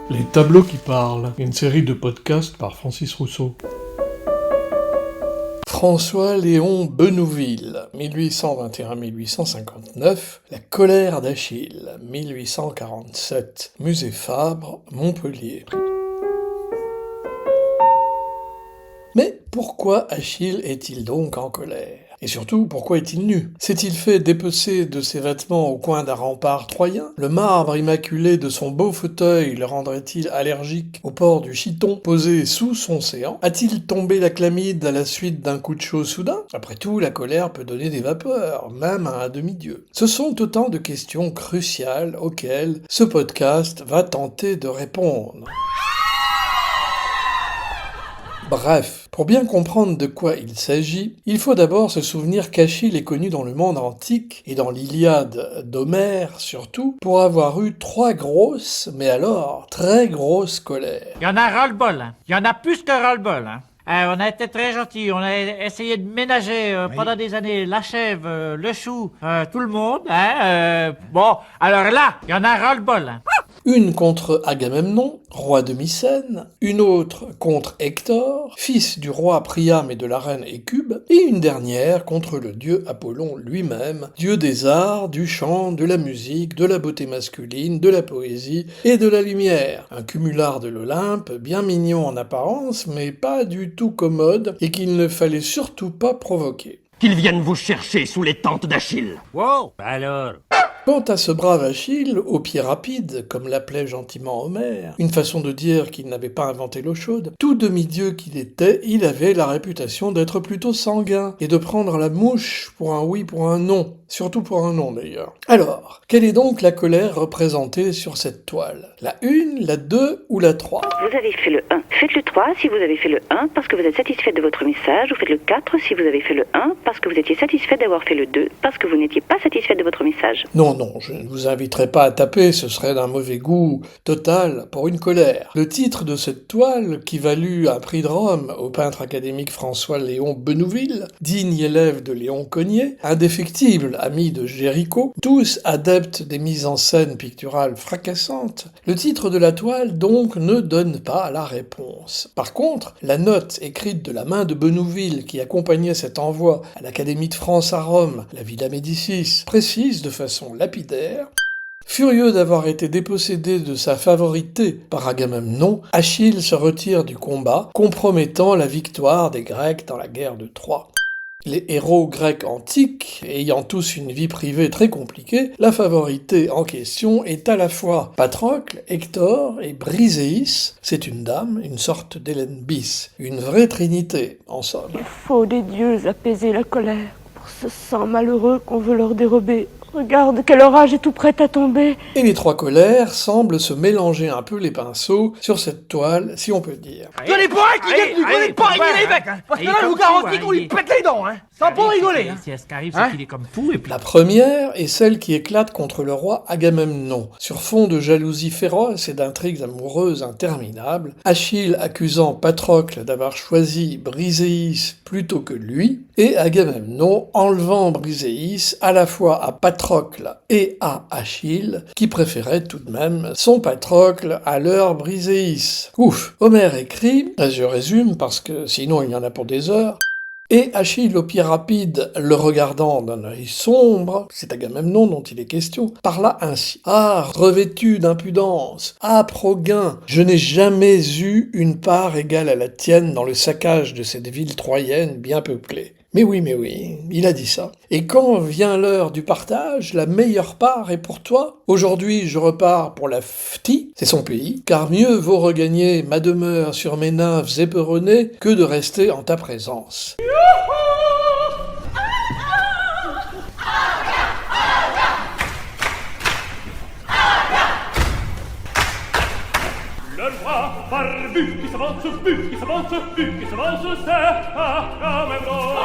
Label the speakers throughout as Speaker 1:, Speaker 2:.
Speaker 1: Les tableaux qui parlent, une série de podcasts par Francis Rousseau. François-Léon Benouville, 1821-1859, La colère d'Achille, 1847, Musée Fabre, Montpellier. Mais pourquoi Achille est-il donc en colère ? Et surtout, pourquoi est-il nu ? S'est-il fait dépecer de ses vêtements au coin d'un rempart troyen ? Le marbre immaculé de son beau fauteuil le rendrait-il allergique au port du chiton posé sous son séant ? A-t-il tombé la chlamyde à la suite d'un coup de chaud soudain ? Après tout, la colère peut donner des vapeurs, même à un demi-dieu. Ce sont autant de questions cruciales auxquelles ce podcast va tenter de répondre. Bref, pour bien comprendre de quoi il s'agit, il faut d'abord se souvenir qu'Achille est connu dans le monde antique, et dans l'Iliade d'Homère surtout, pour avoir eu 3 grosses, mais alors très grosses colères.
Speaker 2: Il y en a ras-le-bol, hein. Il y en a plus que ras-le-bol, hein. On a été très gentils, on a essayé de ménager pendant des années la chèvre, le chou, tout le monde, hein. Bon, alors là, il y en a ras-le-bol, hein.
Speaker 1: Une contre Agamemnon, roi de Mycène, une autre contre Hector, fils du roi Priam et de la reine Écube, et une dernière contre le dieu Apollon lui-même, dieu des arts, du chant, de la musique, de la beauté masculine, de la poésie et de la lumière. Un cumulard de l'Olympe, bien mignon en apparence, mais pas du tout commode, et qu'il ne fallait surtout pas provoquer.
Speaker 3: Qu'ils viennent vous chercher sous les tentes d'Achille.
Speaker 2: Wow, alors...
Speaker 1: Quant à ce brave Achille, au pied rapide, comme l'appelait gentiment Homère, une façon de dire qu'il n'avait pas inventé l'eau chaude, tout demi-dieu qu'il était, il avait la réputation d'être plutôt sanguin, et de prendre la mouche pour un oui pour un non, surtout pour un non d'ailleurs. Alors, quelle est donc la colère représentée sur cette toile ? La 1, la 2 ou la 3 ?
Speaker 4: Vous avez fait le 1. Faites le 3 si vous avez fait le 1 parce que vous êtes satisfait de votre message, ou faites le 4 si vous avez fait le 1 parce que vous étiez satisfait d'avoir fait le 2 parce que vous n'étiez pas satisfait de votre message.
Speaker 1: Non, je ne vous inviterai pas à taper, ce serait d'un mauvais goût total pour une colère. Le titre de cette toile, qui valut un prix de Rome au peintre académique François-Léon Benouville, digne élève de Léon Cogniet, indéfectible ami de Géricault, tous adeptes des mises en scène picturales fracassantes, le titre de la toile donc ne donne pas la réponse. Par contre, la note écrite de la main de Benouville qui accompagnait cet envoi à l'Académie de France à Rome, la Villa Médicis, précise de façon lapidaire: furieux d'avoir été dépossédé de sa favorité par Agamemnon, Achille se retire du combat, compromettant la victoire des Grecs dans la guerre de Troie. Les héros grecs antiques, ayant tous une vie privée très compliquée, la favorité en question est à la fois Patrocle, Hector et Briséis. C'est une dame, une sorte d'Hélène bis, une vraie trinité, en somme.
Speaker 5: Il faut des dieux apaiser la colère pour ce sang malheureux qu'on veut leur dérober. Regarde, quel orage est tout prêt à tomber.
Speaker 1: Et les 3 colères semblent se mélanger un peu les pinceaux sur cette toile, si on peut dire.
Speaker 3: Donnez pas un qui gagne, donnez pas un qui l'évêque, hein. Parce que là, je vous garantis qu'on lui pète les dents, hein. Sans pas rigoler, hein.
Speaker 2: Si ce qui arrive, c'est qu'il est comme fou, et puis...
Speaker 1: La première est celle qui éclate contre le roi Agamemnon. Sur fond de jalousie féroce et d'intrigues amoureuses interminables, Achille accusant Patrocle d'avoir choisi Briséis plutôt que lui, et Agamemnon enlevant Briséis à la fois à Patrocle et à Achille, qui préférait tout de même son Patrocle à leur Briséis. Ouf. Homère écrit, je résume parce que sinon il y en a pour des heures: et Achille, au pied rapide, le regardant d'un œil sombre, c'est Agamemnon dont il est question, parla ainsi: ah, revêtu d'impudence, âpre au gain, je n'ai jamais eu une part égale à la tienne dans le saccage de cette ville troyenne bien peuplée. Mais oui, il a dit ça. Et quand vient l'heure du partage, la meilleure part est pour toi. Aujourd'hui, je repars pour la Phthie, c'est son pays, car mieux vaut regagner ma demeure sur mes nymphes éperonnées que de rester en ta présence.
Speaker 6: Le roi barbu qui s'avance, c'est Agamemnon.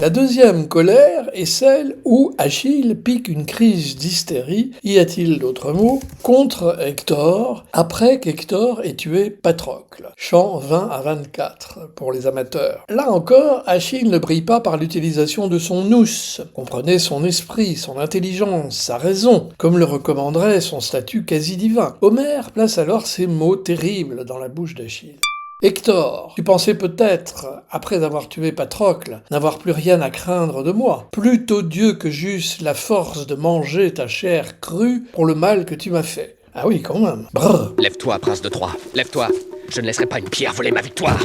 Speaker 1: La deuxième colère est celle où Achille pique une crise d'hystérie, y a-t-il d'autres mots, contre Hector, après qu'Hector ait tué Patrocle. Chant 20 à 24 pour les amateurs. Là encore, Achille ne brille pas par l'utilisation de son nous, comprenez son esprit, son intelligence, sa raison, comme le recommanderait son statut quasi divin. Homère place alors ces mots terribles dans la bouche d'Achille. Hector, tu pensais peut-être, après avoir tué Patrocle, n'avoir plus rien à craindre de moi. Plutôt Dieu que j'eusse la force de manger ta chair crue pour le mal que tu m'as fait. Ah oui, quand même. Brrr.
Speaker 7: Lève-toi, prince de Troie, lève-toi. Je ne laisserai pas une pierre voler ma victoire.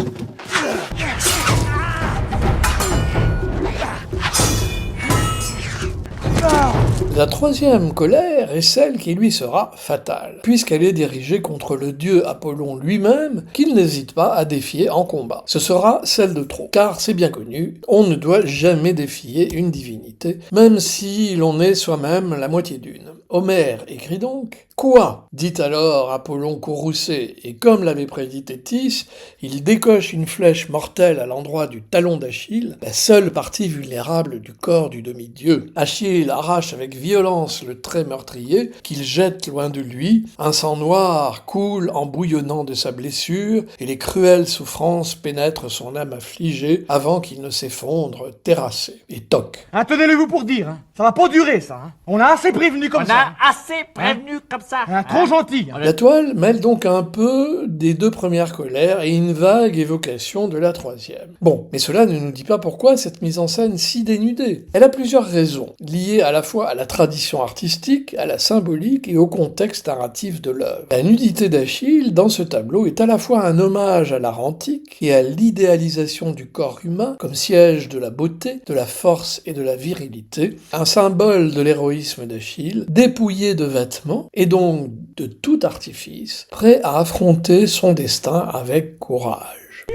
Speaker 1: La troisième colère est celle qui lui sera fatale, puisqu'elle est dirigée contre le dieu Apollon lui-même, qu'il n'hésite pas à défier en combat. Ce sera celle de trop, car c'est bien connu, on ne doit jamais défier une divinité, même si l'on est soi-même la moitié d'une. Homère écrit donc « Quoi ?» dit alors Apollon courroucé, et comme l'avait prédit Thétis, il décoche une flèche mortelle à l'endroit du talon d'Achille, la seule partie vulnérable du corps du demi-dieu. Achille arrache avec violence le trait meurtrier, qu'il jette loin de lui, un sang noir coule en bouillonnant de sa blessure, et les cruelles souffrances pénètrent son âme affligée avant qu'il ne s'effondre terrassé. Et toc.
Speaker 3: Tenez-le-vous pour dire, hein. Ça va pas durer, ça. Hein. On a assez prévenu comme ça.
Speaker 2: On a assez prévenu comme ça.
Speaker 3: Trop gentil. Hein.
Speaker 1: La toile mêle donc un peu des deux premières colères et une vague évocation de la troisième. Bon, mais cela ne nous dit pas pourquoi cette mise en scène si dénudée. Elle a plusieurs raisons, liées à la fois à la tradition artistique, à la symbolique et au contexte narratif de l'œuvre. La nudité d'Achille, dans ce tableau, est à la fois un hommage à l'art antique et à l'idéalisation du corps humain comme siège de la beauté, de la force et de la virilité, un symbole de l'héroïsme d'Achille, dépouillé de vêtements et donc de tout artifice, prêt à affronter son destin avec courage.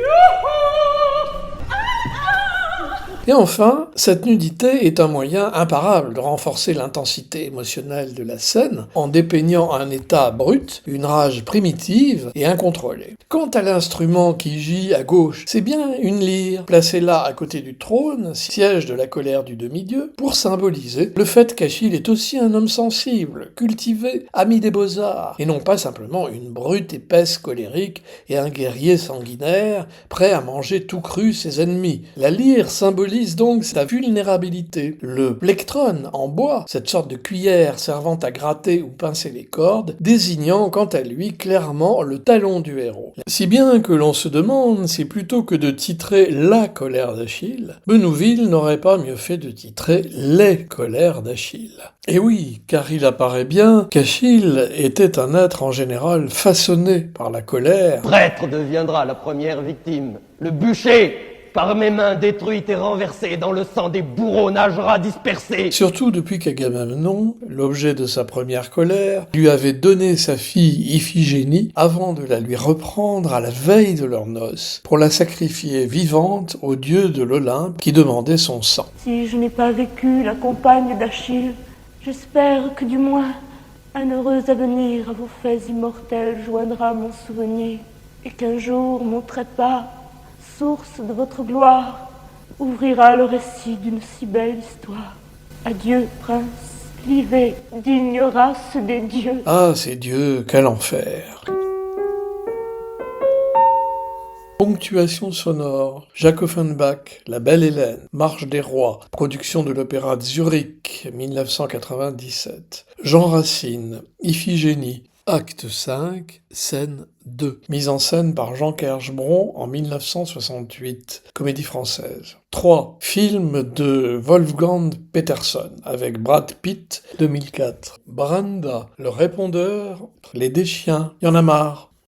Speaker 1: Et enfin, cette nudité est un moyen imparable de renforcer l'intensité émotionnelle de la scène en dépeignant un état brut, une rage primitive et incontrôlée. Quant à l'instrument qui gît à gauche, c'est bien une lyre, placée là à côté du trône, siège de la colère du demi-dieu, pour symboliser le fait qu'Achille est aussi un homme sensible, cultivé, ami des beaux-arts, et non pas simplement une brute épaisse colérique et un guerrier sanguinaire, prêt à manger tout cru ses ennemis. La lyre symbolise donc sa vulnérabilité. Le plectron en bois, cette sorte de cuillère servant à gratter ou pincer les cordes, désignant quant à lui clairement le talon du héros. Si bien que l'on se demande si plutôt que de titrer la colère d'Achille, Benouville n'aurait pas mieux fait de titrer les colères d'Achille. Et oui, car il apparaît bien qu'Achille était un être en général façonné par la colère.
Speaker 8: Prêtre deviendra la première victime. Le bûcher, par mes mains détruites et renversées, dans le sang des bourreaux nagera dispersé.
Speaker 1: Surtout depuis qu'Agamemnon, l'objet de sa première colère, lui avait donné sa fille Iphigénie avant de la lui reprendre à la veille de leurs noces, pour la sacrifier vivante au dieu de l'Olympe qui demandait son sang.
Speaker 5: Si je n'ai pas vécu la compagne d'Achille, j'espère que du moins un heureux avenir à vos faits immortels joindra mon souvenir, et qu'un jour mon trépas, source de votre gloire, ouvrira le récit d'une si belle histoire. Adieu, prince, clivé digne race des dieux.
Speaker 1: Ah, ces dieux, quel enfer! Ponctuation sonore, Jacques Offenbach, La Belle Hélène, Marche des Rois, production de l'Opéra de Zurich, 1997. Jean Racine, Iphigénie, Acte 5, scène 2. Mise en scène par Jean Kerschbron en 1968. Comédie française. 3. Film de Wolfgang Peterson avec Brad Pitt, 2004. Brenda, le répondeur, les déchiens, y en a marre.